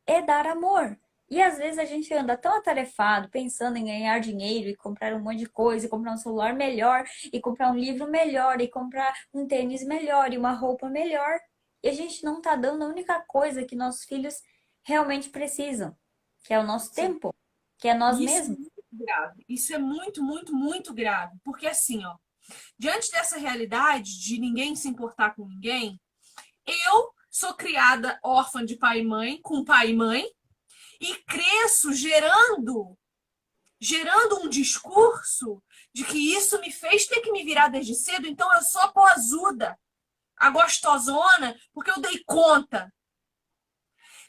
É dar amor. E às vezes a gente anda tão atarefado, pensando em ganhar dinheiro e comprar um monte de coisa, e comprar um celular melhor, e comprar um livro melhor, e comprar um tênis melhor, e uma roupa melhor. E a gente não tá dando a única coisa que nossos filhos realmente precisam, que é o nosso Sim. tempo, que é nós E isso é mesmos. muito grave. Isso é muito, muito, muito grave. Porque assim, ó, diante dessa realidade de ninguém se importar com ninguém, eu sou criada órfã de pai e mãe, com pai e mãe, e cresço gerando um discurso de que isso me fez ter que me virar desde cedo, então eu sou a poazuda, a gostosona, porque eu dei conta.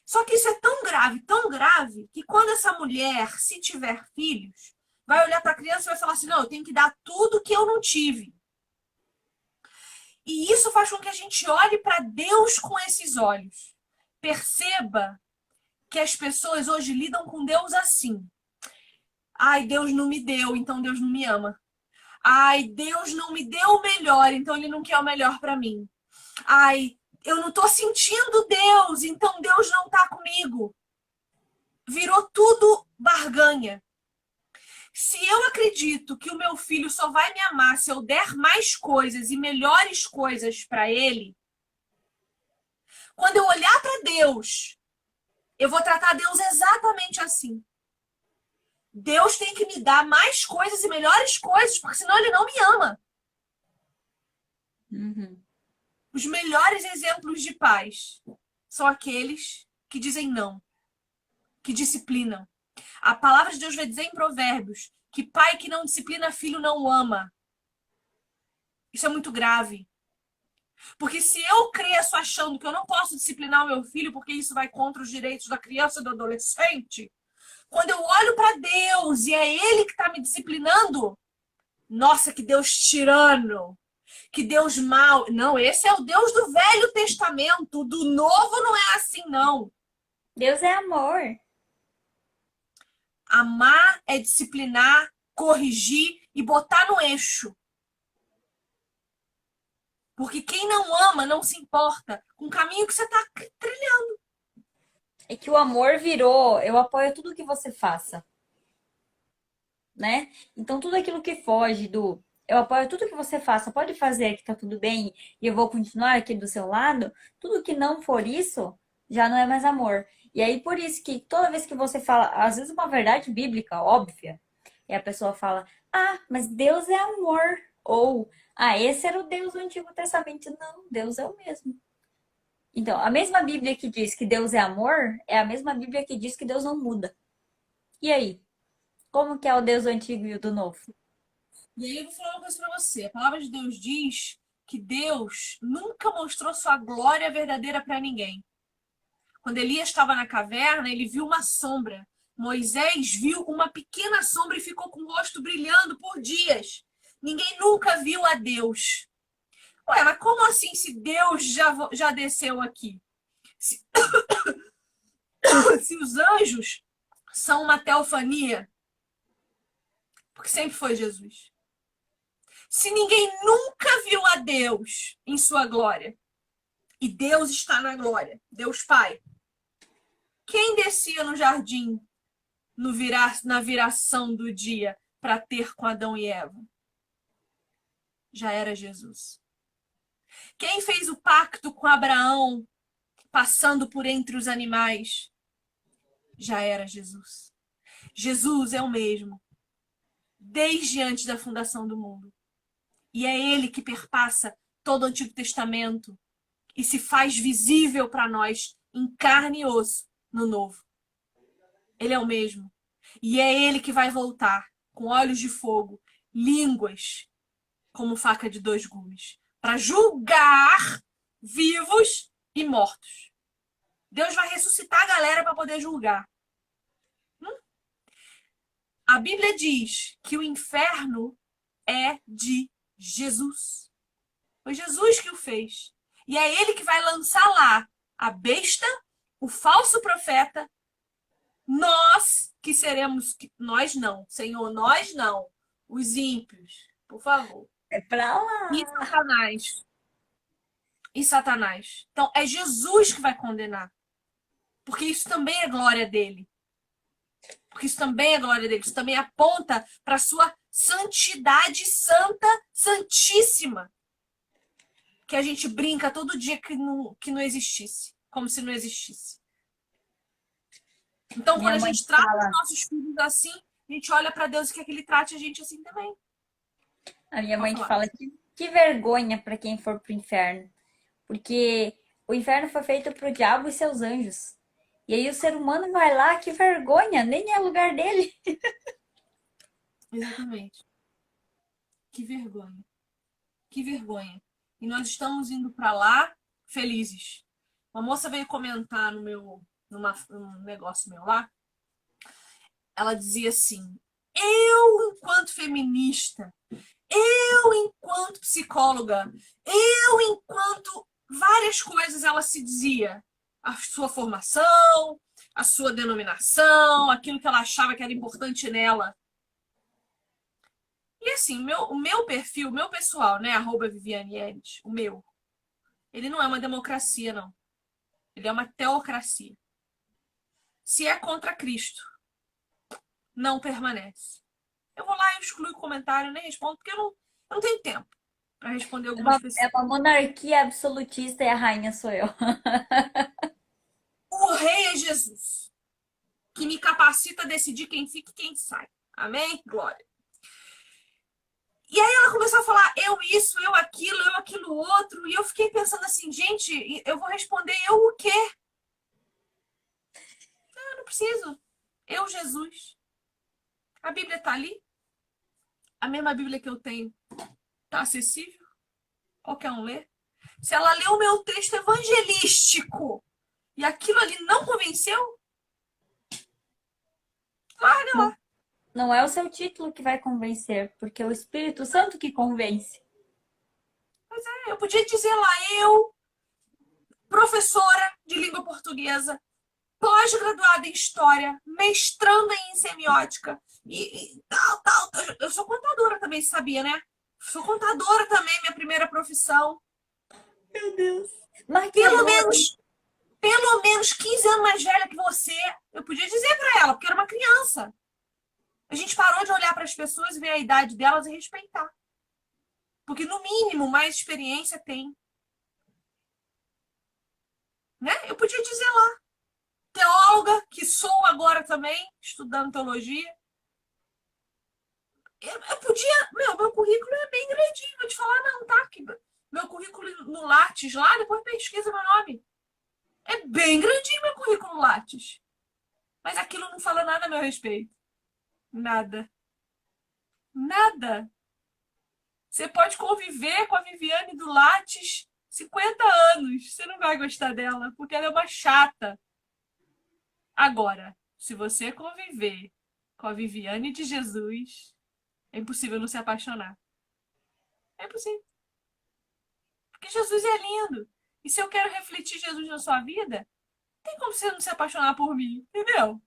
Só que isso é tão grave, que quando essa mulher, se tiver filhos, vai olhar para a criança e vai falar assim: não, eu tenho que dar tudo que eu não tive. E isso faz com que a gente olhe para Deus com esses olhos. Perceba que as pessoas hoje lidam com Deus assim. Ai, Deus não me deu, então Deus não me ama. Ai, Deus não me deu o melhor, então Ele não quer o melhor para mim. Ai, eu não tô sentindo Deus, então Deus não tá comigo. Virou tudo barganha. Se eu acredito que o meu filho só vai me amar se eu der mais coisas e melhores coisas para ele, quando eu olhar para Deus, eu vou tratar Deus exatamente assim. Deus tem que me dar mais coisas e melhores coisas, porque senão ele não me ama. Uhum. Os melhores exemplos de pais são aqueles que dizem não, que disciplinam. A palavra de Deus vai dizer em Provérbios que pai que não disciplina filho não ama. Isso é muito grave. Porque se eu cresço achando que eu não posso disciplinar o meu filho porque isso vai contra os direitos da criança e do adolescente, quando eu olho para Deus e é Ele que está me disciplinando, nossa, que Deus tirano, que Deus mau. Não, esse é o Deus do Velho Testamento, do Novo não é assim, não. Deus é amor. Amar é disciplinar, corrigir e botar no eixo. Porque quem não ama não se importa com o caminho que você está trilhando. É que o amor virou, eu apoio tudo que você faça, né? Então tudo aquilo que foge do eu apoio tudo que você faça, pode fazer que tá tudo bem e eu vou continuar aqui do seu lado, tudo que não for isso já não é mais amor. E aí por isso que toda vez que você fala, às vezes uma verdade bíblica óbvia, e a pessoa fala: "Ah, mas Deus é amor." Ou: "Ah, esse era o Deus do Antigo Testamento." Não, Deus é o mesmo. Então, a mesma Bíblia que diz que Deus é amor, é a mesma Bíblia que diz que Deus não muda. E aí? Como que é o Deus do Antigo e o do Novo? E aí eu vou falar uma coisa para você. A palavra de Deus diz que Deus nunca mostrou sua glória verdadeira para ninguém. Quando Elias estava na caverna, ele viu uma sombra. Moisés viu uma pequena sombra e ficou com o rosto brilhando por dias. Ninguém nunca viu a Deus. Ué, mas como assim se Deus já desceu aqui? Se, se os anjos são uma teofania, porque sempre foi Jesus. Se ninguém nunca viu a Deus em sua glória, e Deus está na glória, Deus Pai, quem descia no jardim na viração do dia para ter com Adão e Eva? Já era Jesus. Quem fez o pacto com Abraão, passando por entre os animais? Já era Jesus. Jesus é o mesmo, desde antes da fundação do mundo. E é ele que perpassa todo o Antigo Testamento e se faz visível para nós em carne e osso no Novo. Ele é o mesmo. E é ele que vai voltar com olhos de fogo, línguas como faca de dois gumes, para julgar vivos e mortos. Deus vai ressuscitar a galera para poder julgar. A Bíblia diz que o inferno é de Jesus. Foi Jesus que o fez. E é ele que vai lançar lá a besta, o falso profeta, nós que seremos, nós não, Senhor, nós não, os ímpios, por favor. É pra lá. E Satanás. E Satanás. Então, é Jesus que vai condenar. Porque isso também é glória dele. Porque isso também é glória dele. Isso também aponta para a sua santidade santa, santíssima. Que a gente brinca todo dia que não existisse. Como se não existisse. Então, quando Minha a mãe gente trata os fala, nossos filhos assim, a gente olha para Deus e quer que ele trate a gente assim também. a minha Pode mãe falar. fala que vergonha pra quem for pro inferno, porque o inferno foi feito pro diabo e seus anjos. E aí o ser humano vai lá, que vergonha, nem é lugar dele. Exatamente. Que vergonha. Que vergonha. E nós estamos indo para lá felizes. Uma moça veio comentar num negócio meu lá. Ela dizia assim: eu, enquanto feminista, Eu, enquanto psicóloga, eu, enquanto várias coisas ela se dizia. A sua formação, a sua denominação, aquilo que ela achava que era importante nela. E assim, o meu perfil, o meu pessoal, né? Arroba Viviane Enes, o meu, ele não é uma democracia, não. Ele é uma teocracia. Se é contra Cristo, não permanece. Eu vou lá e excluo o comentário, nem respondo, porque eu não tenho tempo para responder algumas É pessoas. uma monarquia absolutista e a rainha sou eu. O rei é Jesus, que me capacita a decidir quem fica e quem sai. Amém? Glória. E aí ela começou a falar eu isso, eu aquilo outro. E eu fiquei pensando assim, gente, eu vou responder eu o quê? Eu não preciso. Eu, Jesus. A Bíblia tá ali. A mesma Bíblia que eu tenho tá acessível. Qualquer um lê. Se ela leu o meu texto evangelístico e aquilo ali não convenceu, larga Não, lá. não é o seu título que vai convencer, porque é o Espírito Santo que convence. Eu podia dizer lá, eu, professora de língua portuguesa, pós-graduada em História, mestranda em Semiótica e tal, tal. Eu sou contadora também, sabia, né? Sou contadora também, minha primeira profissão. Meu Deus. Pelo Maquiadora. menos, pelo menos 15 anos mais velha que você. Eu podia dizer para ela, porque era uma criança. A gente parou de olhar para as pessoas, ver a idade delas e respeitar. Porque, no mínimo, mais experiência tem. Né? Eu podia dizer lá, teóloga, que sou agora também, estudando teologia. Eu podia. Meu currículo é bem grandinho, vou te falar, não, tá? Que meu currículo no Lattes lá, depois pesquisa meu nome. É bem grandinho meu currículo no Lattes. Mas aquilo não fala nada a meu respeito. Nada. Nada. Você pode conviver com a Viviane do Lattes 50 anos. Você não vai gostar dela, porque ela é uma chata. Agora, se você conviver com a Viviane de Jesus, é impossível não se apaixonar. É impossível. Porque Jesus é lindo. E se eu quero refletir Jesus na sua vida, tem como você não se apaixonar por mim, entendeu?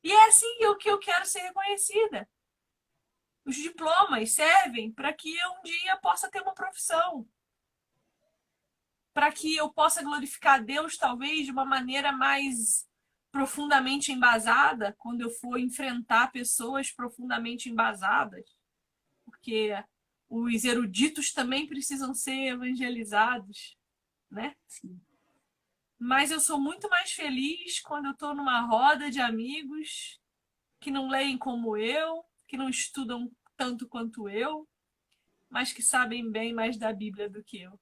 E é assim que eu quero ser reconhecida. Os diplomas servem para que eu um dia possa ter uma profissão. Para que eu possa glorificar a Deus, talvez, de uma maneira mais profundamente embasada, quando eu for enfrentar pessoas profundamente embasadas. Porque os eruditos também precisam ser evangelizados, né? Sim. Mas eu sou muito mais feliz quando eu estou numa roda de amigos que não leem como eu, que não estudam tanto quanto eu, mas que sabem bem mais da Bíblia do que eu.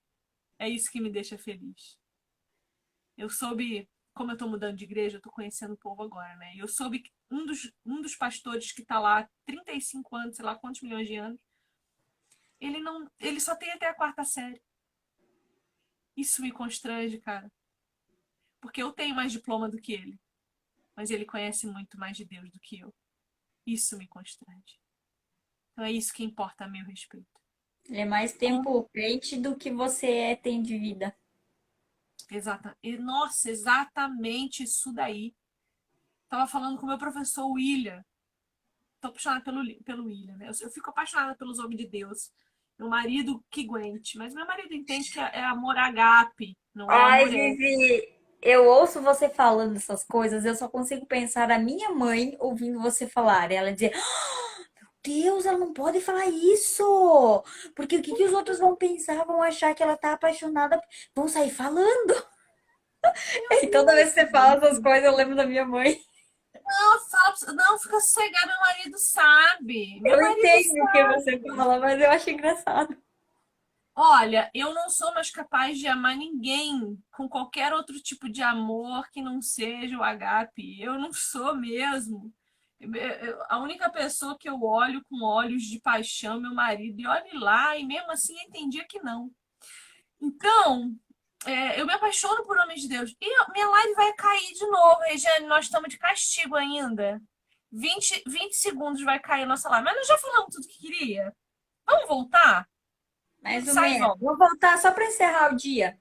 É isso que me deixa feliz. Eu soube, como eu estou mudando de igreja, eu estou conhecendo o povo agora, né? Eu soube que um dos pastores que está lá há 35 anos, sei lá quantos milhões de anos, ele só tem até a quarta série. Isso me constrange, cara. Porque eu tenho mais diploma do que ele, mas ele conhece muito mais de Deus do que eu. Isso me constrange. Então é isso que importa a meu respeito. Ele é mais Como tempo crente do que você tem de vida. Nossa, exatamente isso daí. Tava falando com o meu professor William. Tô apaixonada pelo William, né? Eu fico apaixonada pelos homens de Deus. Meu marido que aguente. Mas meu marido entende que é amor agape, não é Ai, amor é. Vivi, eu ouço você falando essas coisas, eu só consigo pensar a minha mãe ouvindo você falar. Ela dizer, Deus, ela não pode falar isso! Porque o que que os outros vão pensar? Vão achar que ela tá apaixonada, vão sair falando. Meu E toda vez Deus, que você fala essas coisas, eu lembro da minha mãe. não, fica sossegada, meu marido sabe. Meu Eu marido entendo o que sabe. você fala, mas eu acho engraçado. Olha, eu não sou mais capaz de amar ninguém com qualquer outro tipo de amor que não seja o agape. Eu não sou mesmo. A única pessoa que eu olho com olhos de paixão é meu marido, e olhe lá, e mesmo assim eu entendia que não. Então, eu me apaixono por homens de Deus. E minha live vai cair de novo, Regiane, nós estamos de castigo ainda. 20 segundos vai cair a nossa live. Mas nós já falamos tudo que queria. Vamos voltar? Mais ou Sai e menos. volta. Vou voltar só para encerrar o dia.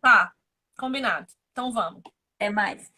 Tá, combinado. Então vamos. Até mais.